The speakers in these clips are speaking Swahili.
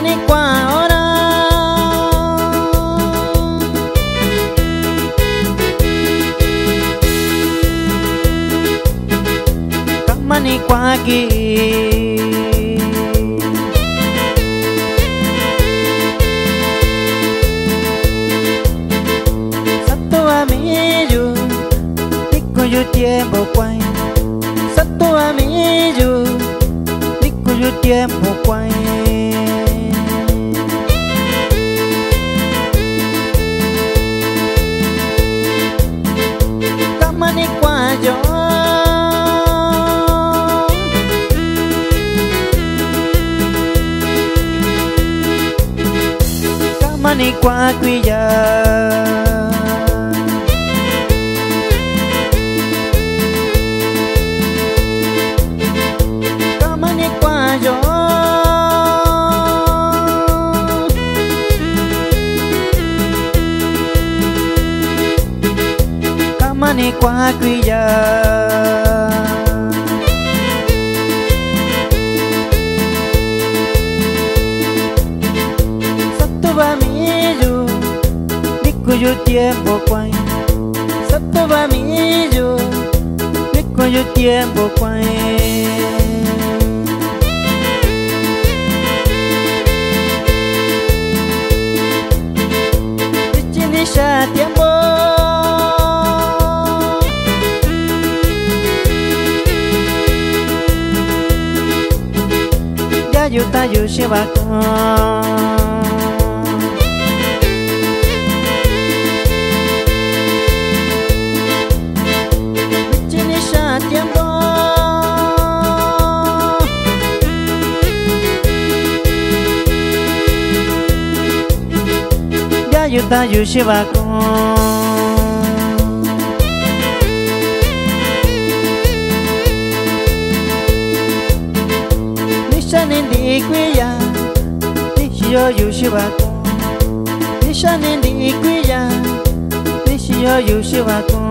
ni kwa ora kama ni kwa ki satu amigo ni cuyo tiempo quay satu amigo ni cuyo tiempo quay kama ni kwa yo kama ni kwa kuya kama ni kwa yo kama ni kwa kuya cuyo tiempo quay satu amigo ni cuyo tiempo quay dichinisha tiempo ya yuta yushiba con tiempo ya yuta yushiba con nishanin di kuya nishiyo yushiba con nishanin di kuya nishiyo yushiba con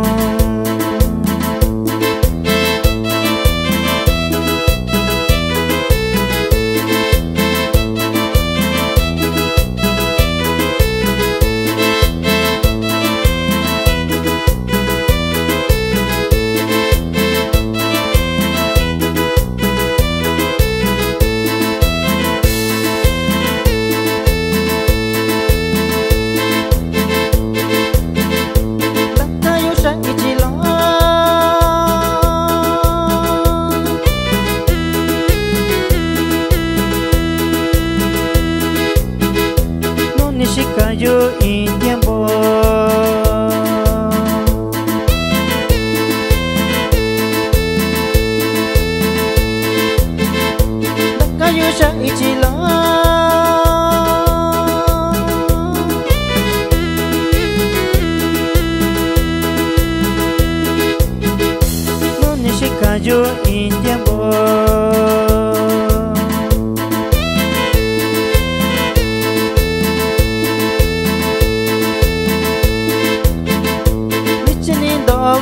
cayó en tiempo cayó ya y chilo no ni se cayó en tiempo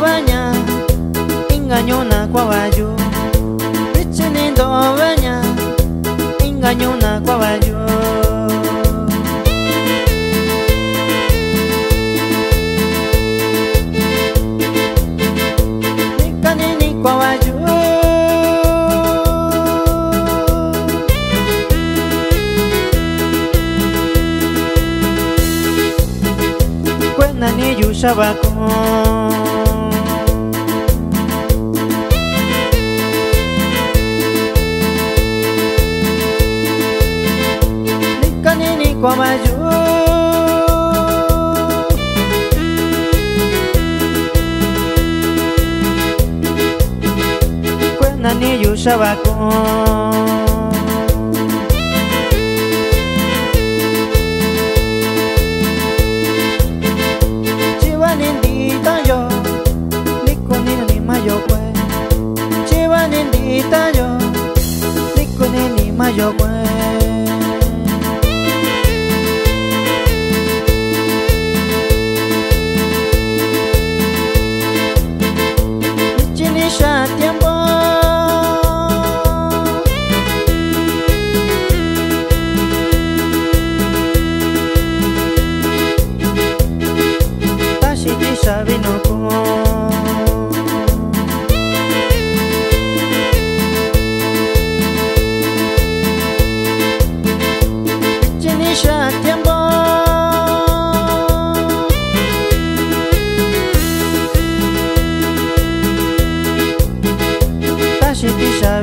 Banya engañó na caballo Richenindo banya engañó na caballo Ni cani ni caballo Cuena ni yusaba con caballo cuena ni yusaba con chivanindita yo ni conina ni mayo kwe chivanindita yo ni conina ni mayo kwe tiempo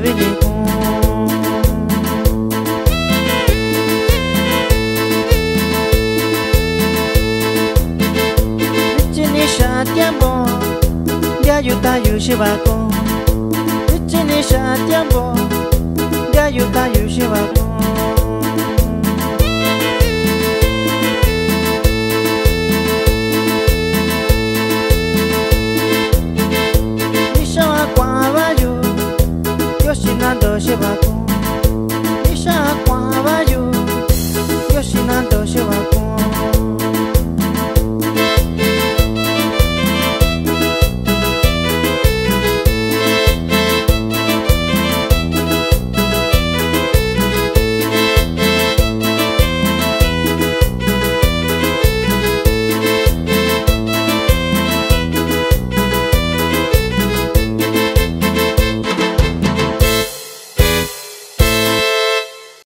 viniku Vichinisha tiempo de ayuda yushibako Vichinisha tiempo de ayuda yushibako Nishawa kwa bayu Yoshinando shibako